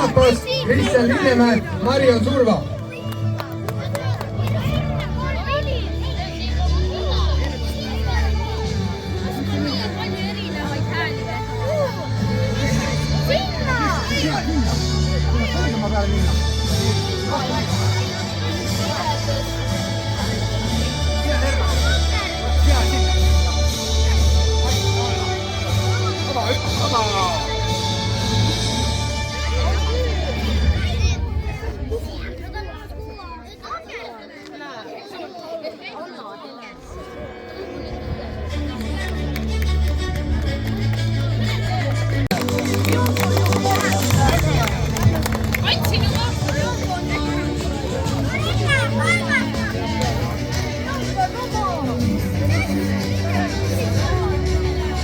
Raapas, Kristjan Linnemäe, Marion Surva.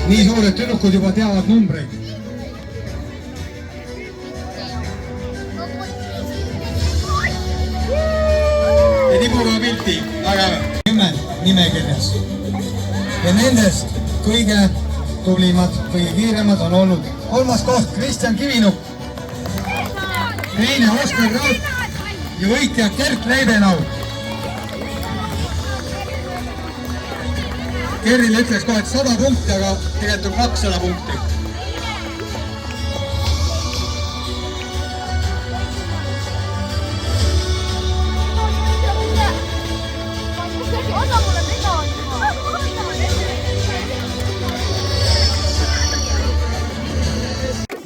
Nii suured tüdrukud juba teavad numbreid. Ja tibuga pilti, aga 10 nimekirjas. Ja nendest kõige tublimad, kõige kiiremad on olnud kolmas koht Kristjan Kivinuk, teine Oskar Raud ja võitja Gert Leibenau. Kerrile ütleks kohe, et 100 punkti, aga tegelikult on 200 punkti.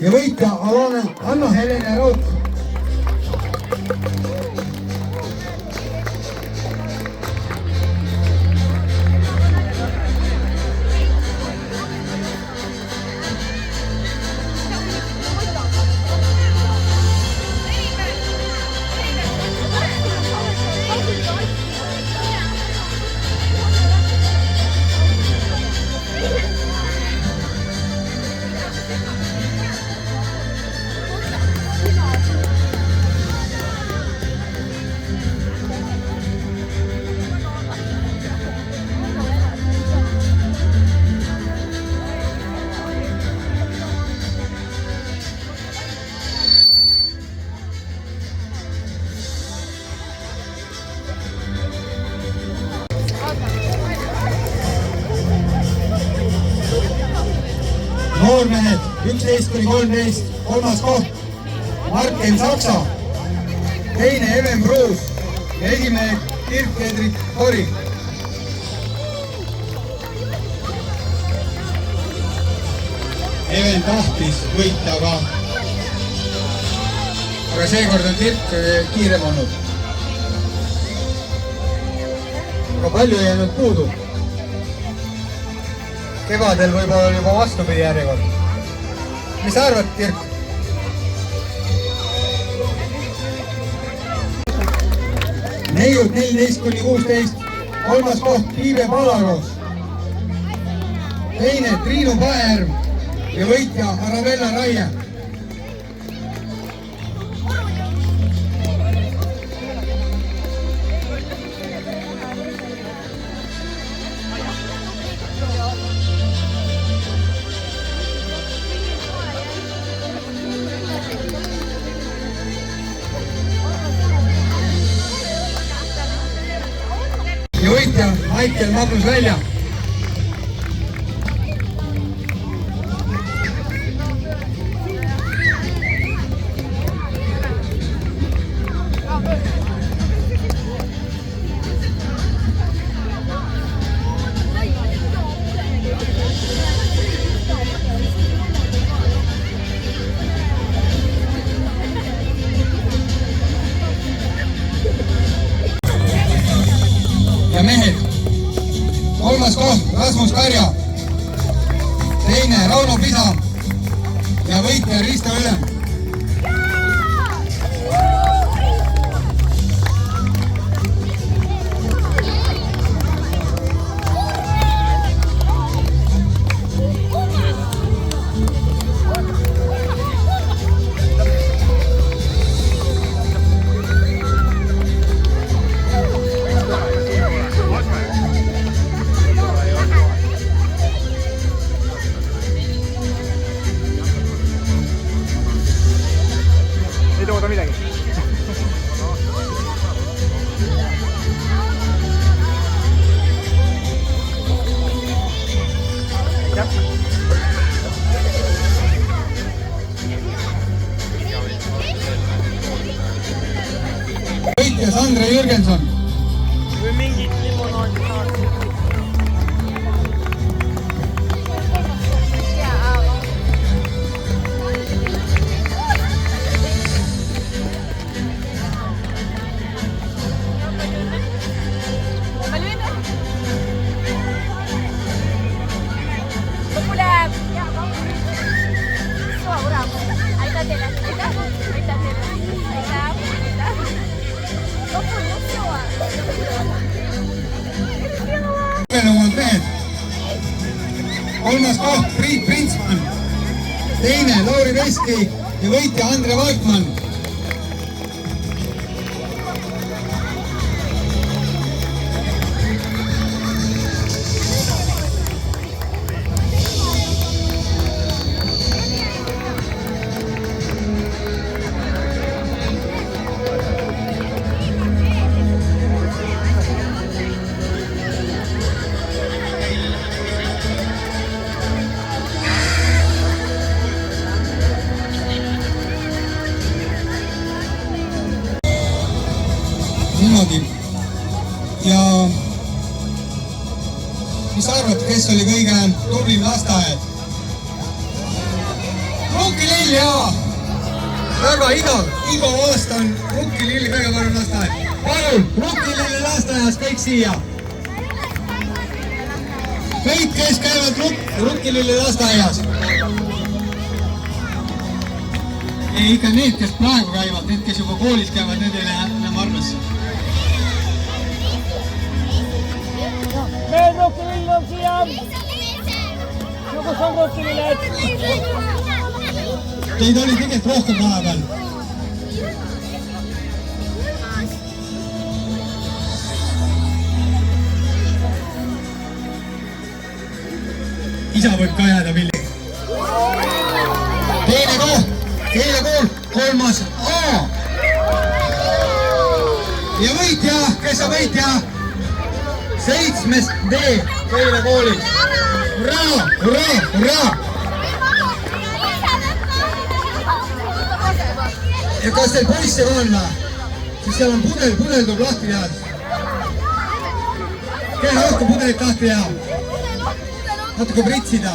Ja võitja Anna-Helena Raud. Noormehed 11–13, kolmas koht Marken Saksa, teine Even Bruus ja esimene Dirk-Hendrik Kori. Even tahtis võita, aga seekord on Dirk kiirem olnud. Aga palju ei jäänud puudu. Kevadel võib-olla juba vastupidi järjekord. Mis sa arvad, Dirk? Neiud 14–16, kolmas koht Piive Palaros, teine Triinu Paerm ja võitja Arabella Raie. Ja võitja Maikel Magnus Välja. Ja mehed, kolmas koht Rasmus Karja, teine Rauno Pisa ja võitja Risto Ülem. pole midagi. võitja Sandra Jürgenson. Või mingit limonaadi saada. mehed. Kolmas koht Priit Printsmann, teine Lauri Veski ja võitja Andre Valkmann. Niimoodi. Ja mis arvad, kes oli kõige tublim lasteaed? Rukkilill, jaa! Väga iga aasta on Rukkilill kõige parem lasteaed. Palun, Rukkililli lasteajas kõik siia. Kõik, kes käivad Rukkililli lasteajas. Ei, ikka need, kes praegu käivad, need, kes juba koolis käivad, need ei lähe enam arvesse. Meil Rukkilill on siia! Kus on Rukkililled? Teid oli tegelikult rohkem vahepeal. Isa võib ka jääda pilli. Teine koht, Keila kool, 3. A. Ja võitja, kes on võitja? 7. D Keila koolis. Hurraa, hurraa, hurraa! Ja kas teil poisse on või? Siis seal on pudel tuleb lahti teha. Kelle õhku pudelit lahti teha? Natuke pritsida.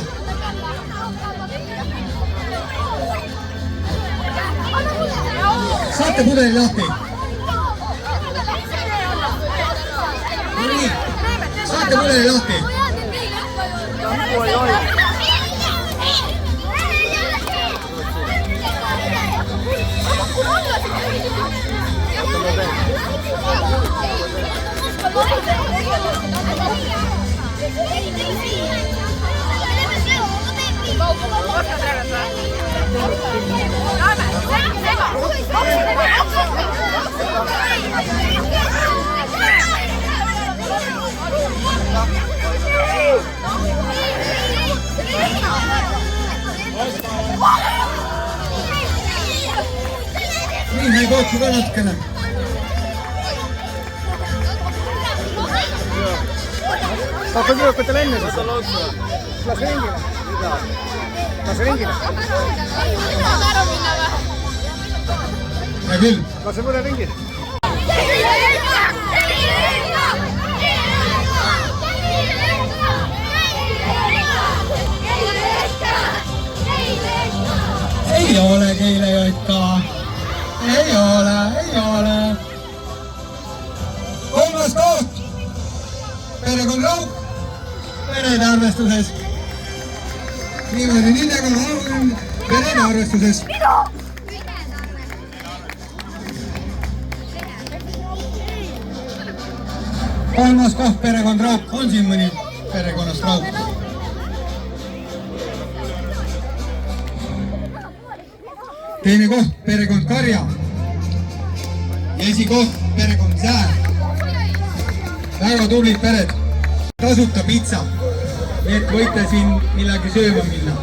Saate pudeli lahti? Nii, saate pudeli lahti? Nii, me ei kootsu ka natukene. Hakka tüdrukutele enne siis. Lase ringile. Lase ringile. Ja küll. Lase mõne ringile. Ei ole Keila Jotka. Ei ole. 3. koht. Perekond Rauk. Perede arvestuses. Niimoodi, nii nagu on perede arvestuses. Kolmas koht perekond Rauk. On siin mõni perekonnast Rauk? Teine koht perekond Karja. Ja esikoht perekond Säär. Väga tublid pered. Tasuta pitsa. Nii et võite siin millegi sööma minna.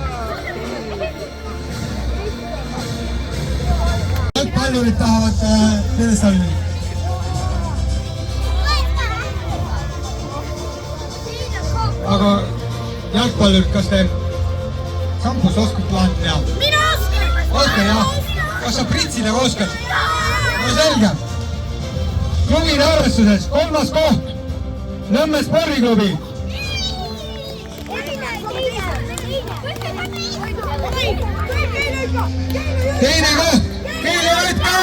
pallurid tahavad pjedestaalile. Aga jalgpallurid, kas te sampus oskad lahti teha? Mina oskan! Oskad jah? Kas sa pritsidega oskad? No selge. Klubide arvestuses 3. koht Nõmme spordiklubi. Teine koht Keili Rõtka.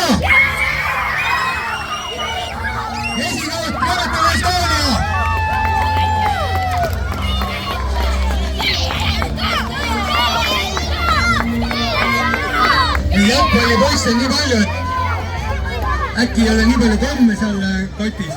Esikoht Kõrvetama Estonia. Jalgpalli poisse on nii palju, et äkki ei ole nii palju komme seal kotis.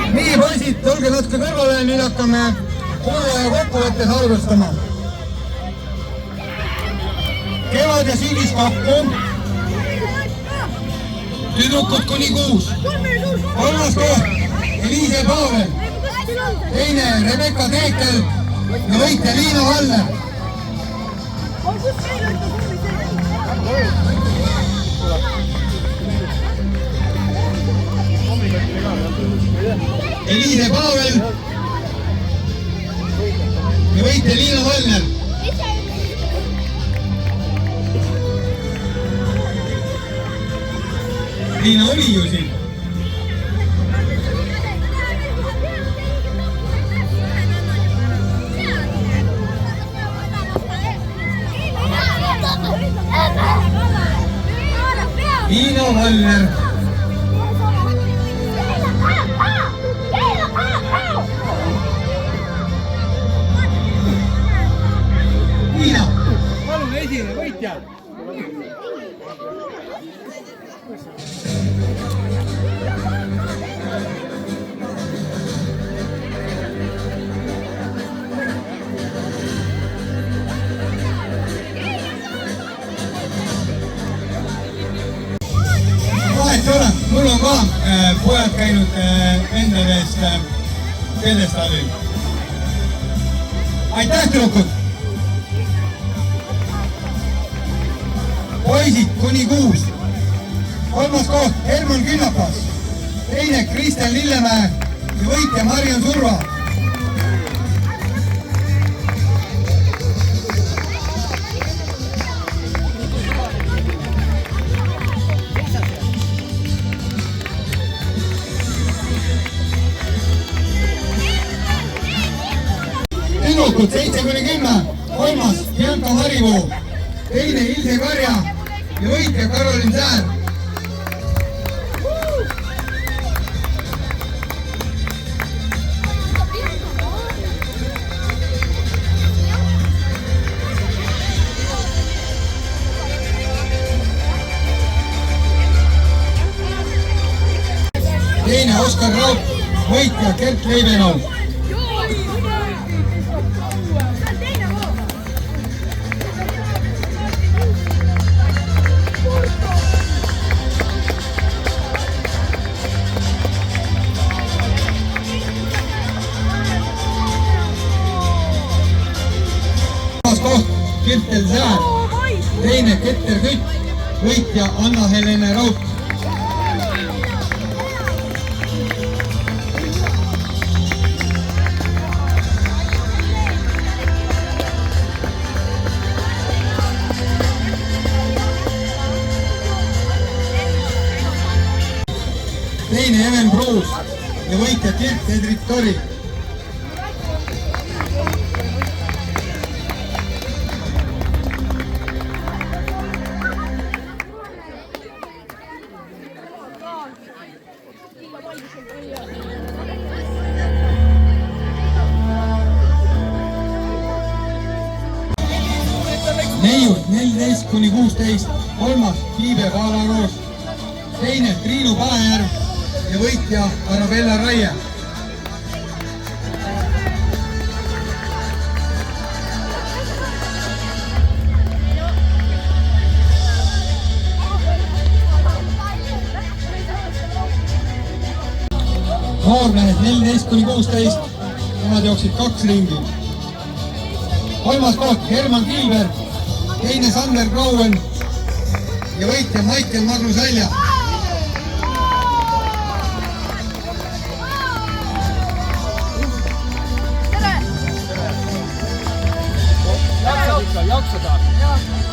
Nii poisid, tulge natuke kõrvale, nüüd hakkame hooaja kokkuvõttes arvestama. Kevad ja sügis kokku. Tüdrukud kuni 6. 3. koht Eliise Pavel. Teine Rebecca Teekel ja võitja Liina Valner. Eliise Pavel ja võitja Liina Valner. Liina oli ju siin. Liina Valner. Liina. Palun esine võitja. Mul on ka pojad käinud enda käest pjedestaalil. Aitäh, tüdrukud! Poisid kuni 6. 3. koht Herman Künnapas. Teine Kristjan Lillemäe ja võitja Marion Surva. Tüdrukud 7-10. 3. Bianca Marivoo. Teine Ilse Karja ja võitja Karolin Säär. Teine Oskar Raud, võitja Gert Leibenau. Koht Kirtel Säär, teine Keter Kütt, võitja Anna-Helene Raut. Teine Even Pruus ja võitja Dirk Hedrik Tori. Neiud 14-16, 3. Kiibe Kaalaroos, teine Triinu Paejärv ja võitja Arabella Raie. noormehed 14–16, nemad jooksid 2 ringi. 3. koht Herman Kiilberg, teine Sander Grauen ja võitja Maicel Magnus Välja. Jaksad ikka, jaksada!